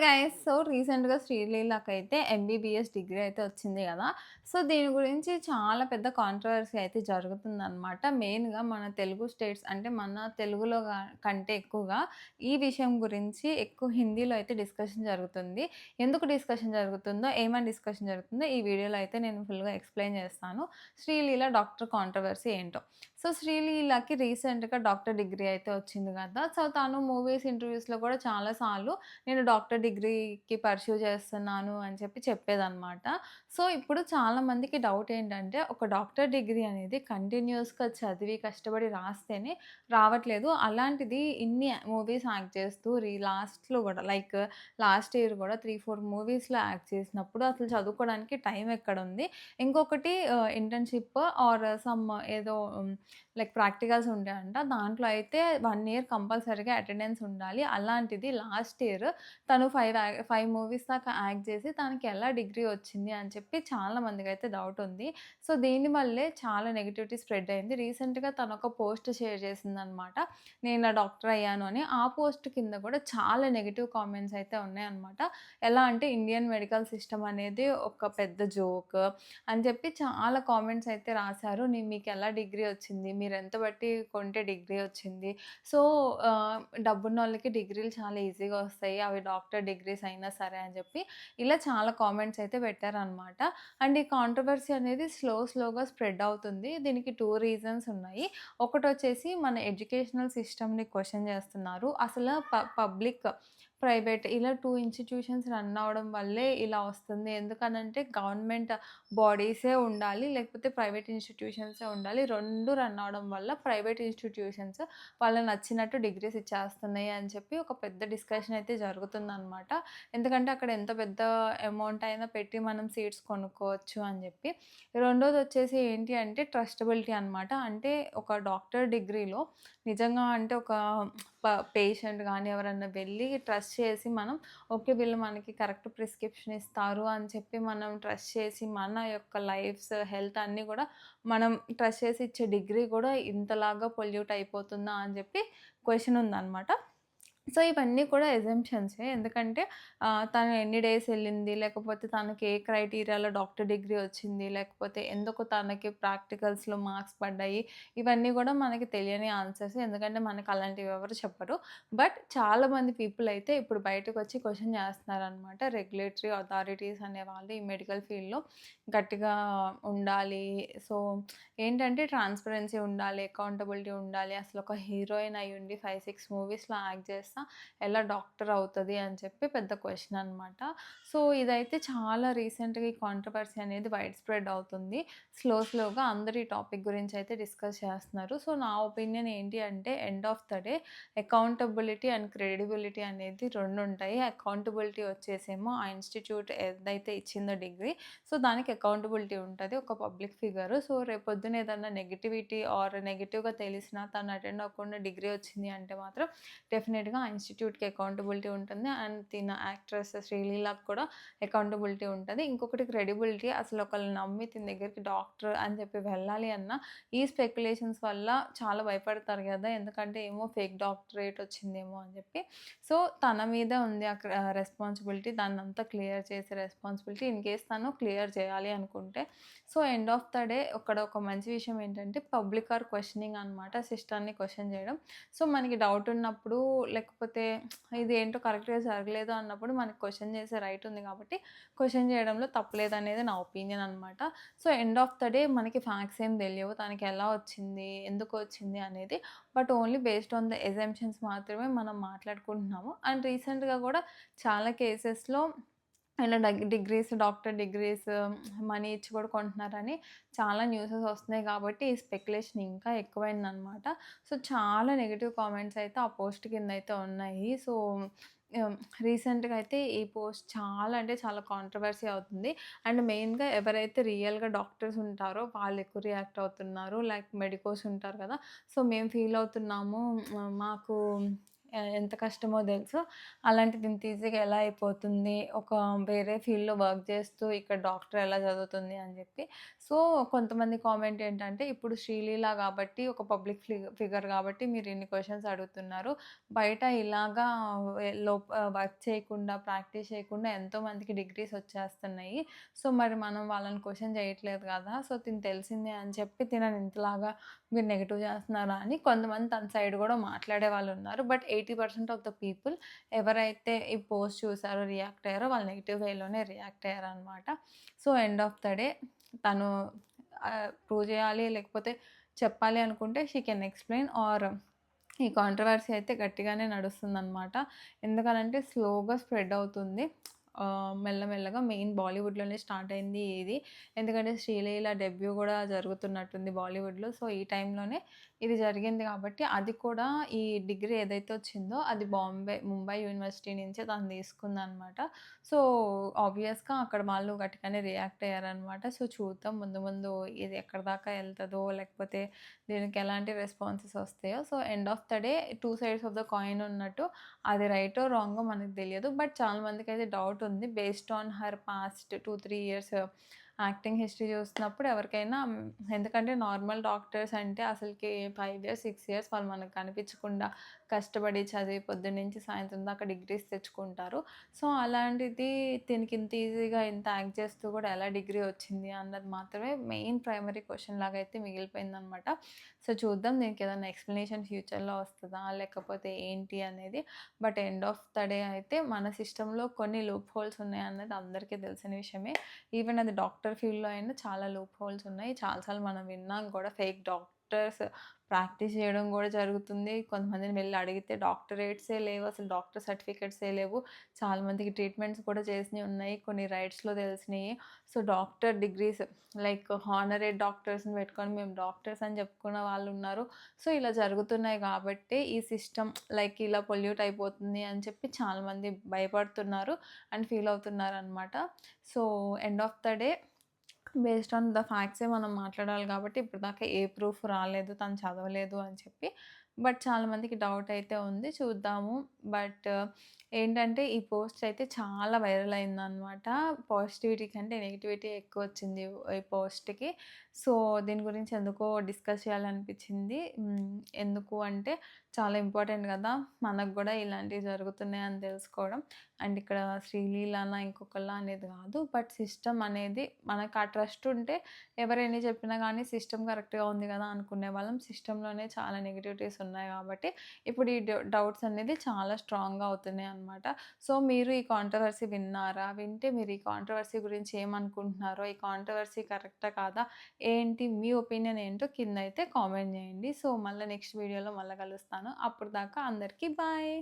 Guys. So, రీసెంట్‌గా శ్రీలీలకైతే MBBS degree అయితే వచ్చింది గదా! సో, దీని గురించి చాలా పెద్ద కాంట్రోవర్సీ అయితే జరుగుతుందనమాట. మెయిన్‌గా మన తెలుగు స్టేట్స్ అంటే మన తెలుగులో కంటే ఎక్కువగా ఈ విషయం గురించి ఎక్కువ హిందీలో అయితే డిస్కషన్ జరుగుతుంది. ఎందుకు డిస్కషన్ జరుగుతుందో, ఏమని డిస్కషన్ జరుగుతుందో ఈ వీడియోలో అయితే నేను ఫుల్‌గా ఎక్స్‌ప్లెయిన్ చేస్తాను. శ్రీలీల డాక్టర్ కాంట్రోవర్సీ ఏంటో. సో, శ్రీలీలకి రీసెంట్‌గా డాక్టర్ డిగ్రీ అయితే వచ్చింది గదా! సో, తను మూవీస్, ఇంటర్వ్యూస్‌లో కూడా చాలా సార్లు నేను డాక్టర్ డిగ్రీకి పర్స్యూ చేస్తున్నాను అని చెప్పేదనమాట. సో, ఇప్పుడు చాలామందికి డౌట్ ఏంటంటే, ఒక డాక్టర్ డిగ్రీ అనేది కంటిన్యూయస్‌గా చదివి కష్టపడి రాస్తేనే రావట్లేదు. అలాంటిది ఇన్ని మూవీస్ యాక్ట్ చేస్తూ లాస్ట్‌లో గూడా లాస్ట్ ఇయర్ గూడా 3, 4 మూవీస్‌లో యాక్ట్ చేసినప్పుడు అసలు చదువుకోవడానికి టైం ఎక్కడుంది? ఇంకొకటి ఇంటర్న్‌షిప్ ఆర్ సమ్ ఏదో ప్రాక్టికల్స్ ఉంటాయంట. దాంట్లో అయితే 1 ఇయర్ కంపల్సరీగా అటెండెన్స్ ఉండాలి. అలాంటిది లాస్ట్ ఇయర్ తను 5 మూవీస్ దాకా యాక్ట్ చేసి తనకి ఎలా డిగ్రీ వచ్చింది అని చెప్పి చాలా మందికైతే డౌట్ ఉంది. సో, దీనివల్లే చాలా నెగటివిటీ స్ప్రెడ్ అయింది. రీసెంట్‌గా తనొక పోస్ట్ షేర్ చేసిందనమాట. నేను డాక్టర్ అయ్యాను అని. ఆ పోస్ట్ కింద కూడా చాలా నెగెటివ్ కామెంట్స్ అయితే ఉన్నాయన్నమాట. ఎలా అంటే ఇండియన్ మెడికల్ సిస్టమ్ అనేది ఒక పెద్ద జోక్ అని చెప్పి చాలా కామెంట్స్ అయితే రాసారు. మీకెలా డిగ్రీ వచ్చింది? మీరెంత బట్టి కొంటే డిగ్రీ వచ్చింది? సో, డబ్బున్నోళ్ళకి డిగ్రీలు చాలా ఈజీగా వస్తాయి. అవి డాక్టర్ డిగ్రీస్ అయినా సరే అని చెప్పి, ఇలా చాలా కామెంట్స్ అయితే పెట్టారనమాట. అండ్ ఈ కాంట్రోవర్సీ అనేది స్లోగా స్ప్రెడ్ అవుతుంది. దీనికి 2 రీజన్స్ ఉన్నాయి. ఒకటొచ్చేసి మన ఎడ్యుకేషనల్ సిస్టమ్‌ని క్వెషన్ చేస్తున్నారు. అసలు పబ్లిక్, ప్రైవేట్ ఇలా 2 ఇన్‌స్టిట్యూషన్స్ రన్ అవ్వడం వల్లే ఇలా వస్తుంది. ఎందుకనంటే గవర్నమెంట్ బాడీసే ఉండాలి. లేకపోతే ప్రైవేట్ ఇన్‌స్టిట్యూషన్సే ఉండాలి. 2 రన్ అవ్వడం వల్ల ప్రైవేట్ ఇన్‌స్టిట్యూషన్స్ వాళ్ళకి నచ్చినట్టు డిగ్రీస్ ఇచ్చేస్తున్నాయి అని చెప్పి ఒక పెద్ద డిస్కషన్ అయితే జరుగుతుందనమాట. ఎందుకంటే అక్కడ ఎంత పెద్ద అమౌంట్ అయినా పెట్టి మనం సీట్స్ కొనుక్కోవచ్చు అని చెప్పి. రెండోదొచ్చేసి ఏంటి అంటే ట్రస్టబిలిటీ అనమాట. అంటే ఒక డాక్టర్ డిగ్రీలో నిజంగా అంటే ఒక పేషెంట్ గానీ ఎవరన్నా వెళ్ళి ట్రస్ట్ చేసి మనం ఓకే. వీళ్ళు మనకి కరెక్ట్ ప్రిస్క్రిప్షన్ ఇస్తారు అని చెప్పి మనం ట్రస్ట్ చేసి మన యొక్క లైఫ్స్, హెల్త్ అన్నీ గూడా మనం ట్రస్ట్ చేసి ఇచ్చే డిగ్రీ గూడా ఇంతలాగా పొల్యూట్ అయిపోతుందా అని చెప్పి క్వెషన్ ఉందనమాట. సో, ఇవన్నీ కూడా అజంప్షన్సే. ఎందుకంటే తను ఎన్ని డేస్ ఎళ్ళింది, లేకపోతే తనకి ఏ క్రైటీరియాలో డాక్టర్ డిగ్రీ వచ్చింది, లేకపోతే ఎందుకు తనకి ప్రాక్టికల్స్‌లో మార్క్స్ పడ్డాయి, ఇవన్నీ గూడా మనకి తెలియని ఆన్సర్స్. ఎందుకంటే మనకు అలాంటివి ఎవరు చెప్పరు. బట్ చాలామంది పీపుల్ అయితే ఇప్పుడు బయటకొచ్చి క్వెషన్ చేస్తున్నారనమాట. రెగ్యులేటరీ అథారిటీస్ అనేవాళ్ళు ఈ మెడికల్ ఫీల్డ్‌లో గట్టిగా ఉండాలి. సో, ఏంటంటే ట్రాన్స్‌పరెన్సీ ఉండాలి, అకౌంటబిలిటీ ఉండాలి. అసలొక హీరోయిన్ అయ్యుండి 5, 6 మూవీస్‌లో యాక్ట్ చేస్తా ఎలా డాక్టర్ అవుతది అని చెప్పి పెద్ద క్వెషన్ అనమాట. సో, ఇదైతే చాలా రీసెంట్‌గా ఈ కాంట్రోవర్సీ అనేది వైడ్ స్ప్రెడ్ అవుతుంది. స్లోగా అందరూ ఈ టాపిక్ గురించి అయితే డిస్కస్ చేస్తున్నారు. సో, నా ఒపీనియన్ ఏంటి అంటే end of the day accountability and credibility అనేది 2 ఉంటాయి. అకౌంటబిలిటీ వచ్చేసేమో ఆ ఇన్‌స్టిట్యూట్ ఏదైతే ఇచ్చిందో డిగ్రీ, సో, దానికి అకౌంటబిలిటీ ఉంటది. ఒక పబ్లిక్ ఫిగర్. సో, రేపొద్దున ఏదన్నా నెగటివిటీ ఆర్ నెగెటివ్‌గా తెలిసినా తను అటెండ్ అవ్వకుండా డిగ్రీ వచ్చింది అంటే మాత్రం డెఫినిట్‌గా ఆ ఇన్‌స్టిట్యూట్‌కి అకౌంటబిలిటీ ఉంటుంది. అండ్ తిన యాక్ట్రెస్ శ్రీలీలకి కూడా అకౌంటబిలిటీ ఉంటది. ఇంకొకటి క్రెడిబిలిటీ. అసలు ఒకళ్ళని నమ్మి తిన దగ్గరికి డాక్టర్ అని చెప్పి వెళ్ళాలి అన్నా ఈ స్పెక్యులేషన్స్ వల్ల చాలా భయపడతారు గదా! ఎందుకంటే ఏమో ఫేక్ డాక్టరేట్ వచ్చిందేమో అని చెప్పి. సో, తన మీద ఉంది రెస్పాన్సిబిలిటీ. దాన్నంతా క్లియర్ చేసే రెస్పాన్సిబిలిటీ. ఇన్‌కేస్ తను క్లియర్ చేయాలి అనుకుంటే. So, end of the day ఇక్కడ ఒక మంచి విషయం ఏంటంటే పబ్లిక్ ఆర్ క్వెషనింగ్ అనమాట. సిస్టమ్‌ని క్వెషన్ చేయడం. సో, మనకి డౌట్ ఉన్నప్పుడు లేకపోతే ఇదేంటో కరెక్ట్‌గా జరగలేదు అన్నప్పుడు మనకి క్వెషన్ చేసే రైట్ ఉంది కాబట్టి క్వెషన్ చేయడంలో తప్పులేదనేది నా ఒపీనియన్ అనమాట. So, end of the day మనకి ఫ్యాక్ట్స్ ఏం తెలియవు. తనకి ఎలా వచ్చింది? ఎందుకు వచ్చింది? అనేది. But only based on the assumptions మాత్రమే మనం మాట్లాడుకుంటున్నాము. అండ్ రీసెంట్‌గా కూడా చాలా కేసెస్‌లో ఇలా డిగ్రీస్, డాక్టర్ డిగ్రీస్ మనీ ఇచ్చి కూడా కొంటున్నారని చాలా న్యూసెస్ వస్తున్నాయి కాబట్టి, ఈ స్పెక్యులేషన్ ఇంకా ఎక్కువైందనమాట. సో, చాలా నెగెటివ్ కామెంట్స్ అయితే ఆ పోస్ట్ కిందయితే ఉన్నాయి. సో, ఆహ్, రీసెంట్‌గా అయితే ఈ పోస్ట్ చాలా అంటే చాలా కాంట్రోవర్సీ అవుతుంది. అండ్ మెయిన్‌గా ఎవరైతే రియల్‌గా డాక్టర్స్ ఉంటారో వాళ్ళు ఎక్కువ రియాక్ట్ అవుతున్నారు. మెడికోస్ ఉంటారు కదా! సో, మేము ఫీల్ అవుతున్నాము. మాకు ఎంత కష్టమో తెలుసు. అలాంటిది ఇంత ఈజీగా ఎలా అయిపోతుంది, ఒక వేరే ఫీల్డ్‌లో వర్క్ చేస్తూ ఇక్కడ డాక్టర్ ఎలా చదువుతుంది అని చెప్పి. సో, కొంతమంది కామెంట్ ఏంటంటే, ఇప్పుడు శ్రీలీల కాబట్టి ఒక పబ్లిక్ ఫిగర్ కాబట్టి మీరు ఇన్ని క్వెషన్స్ అడుగుతున్నారు. బయట ఇలాగా వర్క్ చేయకుండా, ప్రాక్టీస్ చేయకుండా ఎంతోమందికి డిగ్రీస్ వచ్చేస్తున్నాయి. సో, మరి మనం వాళ్ళని క్వెషన్ చేయట్లేదు కదా! సో, తిను తెలిసిందే అని చెప్పి తినని ఇంతలాగా మీరు నెగెటివ్ చేస్తున్నారా అని కొంతమంది తన సైడ్ గూడా మాట్లాడే వాళ్ళున్నారు. బట్ 80% ఆఫ్ ద పీపుల్ ఎవరైతే ఈ పోస్ట్ చూసారో, రియాక్ట్ అయ్యారో వాళ్ళు నెగెటివ్ వేలోనే రియాక్ట్ అయ్యారనమాట. So, end of the day తను ప్రూవ్ చేయాలి లేకపోతే చెప్పాలి అనుకుంటే షీ కెన్ ఎక్స్‌ప్లెయిన్ ఆర్ ఈ కాంట్రోవర్సీ అయితే గట్టిగానే నడుస్తుందనమాట. ఎందుకనంటే స్లోగా స్ప్రెడ్ అవుతుంది. మెల్లమెల్లగా మెయిన్ బాలీవుడ్‌లోనే స్టార్ట్ అయింది ఇది. ఎందుకంటే శ్రీలీల డెబ్యూ గూడా జరుగుతున్నట్టుంది బాలీవుడ్‌లో. సో, ఈ టైంలోనే ఇది జరిగింది కాబట్టి అది కూడా ఈ డిగ్రీ ఏదైతే వచ్చిందో అది ముంబై యూనివర్సిటీ నుంచే తను తీసుకుందనమాట. సో, ఆబ్వియస్‌గా అక్కడ వాళ్ళు గట్టిగానే రియాక్ట్ అయ్యారనమాట. సో, చూద్దాం ముందు ముందు ఇది ఎక్కడి దాకా ఎళ్తదో లేకపోతే దీనికి ఎలాంటి రెస్పాన్సెస్ వస్తాయో. So, end of the day 2 sides of the coin ఉన్నట్టు అది రైటో, రాంగో మనకు తెలియదు. బట్ చాలా మందికైతే డౌట్ ఉంది. Based on her past 2, 3 years acting history చూస్తున్నప్పుడు ఎవరికైనా ఎందుకంటే నార్మల్ డాక్టర్స్ అంటే అసలకి 5 ఇయర్స్, 6 ఇయర్స్ వాళ్ళు మనకు కనిపించకుండా కష్టపడి చదివి పొద్దున్నుంచి సాయంత్రం దాకా డిగ్రీస్ తెచ్చుకుంటారు. సో, అలాంటిది దీనికి ఇంత ఈజీగా ఇంత యాక్ట్ చేస్తూ కూడా ఎలా డిగ్రీ వచ్చింది అన్నది మాత్రమే మెయిన్ ప్రైమరీ క్వెషన్ లాగా అయితే మిగిలిపోయిందనమాట. సో, చూద్దాం దీనికి ఏదైనా ఎక్స్‌ప్లనేషన్ ఫ్యూచర్‌లో వస్తదా? లేకపోతే ఏంటి అనేది. But end of the day అయితే మన సిస్టమ్‌లో కొన్ని లూప్ హోల్స్ ఉన్నాయన్నది అందరికీ తెలిసిన విషయమే. ఈవెన్ అది డాక్టర్ ఫీల్డ్‌లో అయినా చాలా లూప్ హోల్స్ ఉన్నాయి. చాలా సార్లు మనం విన్నాం కూడా ఫేక్ డాక్టర్స్ ప్రాక్టీస్ చేయడం గూడా జరుగుతుంది. కొంతమందిని వెళ్లి అడిగితే డాక్టరేట్సే లేవు. అసలు డాక్టర్ సర్టిఫికేట్సే లేవు. చాలా మందికి ట్రీట్మెంట్స్ కూడా చేసినయి ఉన్నాయి. కొన్ని రైట్స్‌లో తెలిసినయి. సో, డాక్టర్ డిగ్రీస్ లైక్ హానరేట్ డాక్టర్స్‌ని పెట్టుకొని మేము డాక్టర్స్ అని చెప్పుకున్న వాళ్ళున్నారు. సో, ఇలా జరుగుతున్నాయి గాబట్టే ఈ సిస్టమ్ లైక్ ఇలా పొల్యూట్ అయిపోతుంది అని చెప్పి చాలామంది భయపడుతున్నారు అండ్ ఫీల్ అవుతున్నారనమాట. So, end of the day based on the ఫ్యాక్ట్సే మనం మాట్లాడాలి కాబట్టి ఇప్పటిదాకా ఏ ప్రూఫ్ రాలేదు. తను చదవలేదు అని చెప్పి. బట్ చాలా మందికి డౌట్ అయితే ఉంది. చూద్దాము. బట్ ఏంటంటే ఈ పోస్ట్ అయితే చాలా వైరల్ అయిందనమాట. పాజిటివిటీ కంటే నెగటివిటీ ఎక్కువొచ్చింది ఈ పోస్ట్‌కి. సో, దీని గురించి ఎందుకో డిస్కస్ చేయాలనిపించింది. ఎందుకు అంటే చాలా ఇంపార్టెంట్ గదా! మనకు గూడా ఇలాంటివి జరుగుతున్నాయని తెలుసుకోవడం. అండ్ ఇక్కడ శ్రీలీలనా ఇంకొకళ్ళా అనేది గాదు. బట్ సిస్టమ్ అనేది మనకు ఆ ట్రస్ట్ ఉంటే ఎవరెన్ని చెప్పినా గానీ సిస్టమ్ కరెక్ట్‌గా ఉంది గదా! అనుకునేవాళ్ళం. సిస్టమ్‌లోనే చాలా నెగటివిటీస్ ఉన్నాయి గాబట్టి ఇప్పుడు ఈ డౌట్స్ అనేది చాలా స్ట్రాంగ్‌గా అవుతున్నాయన్నమాట. సో, మీరు ఈ కాంట్రోవర్సీ విన్నారా? వింటే మీరు ఈ కాంట్రోవర్సీ గురించి ఏమనుకుంటున్నారో, ఈ కాంట్రోవర్సీ కరెక్టా కాదా? ఏంటి మీ ఒపీనియన్ ఏంటో కిందైతే కామెంట్ జేయండి. సో, మళ్ళా నెక్స్ట్ వీడియోలో మళ్ళా కలుస్తాను. అప్పటిదాకా అందరికీ బాయ్.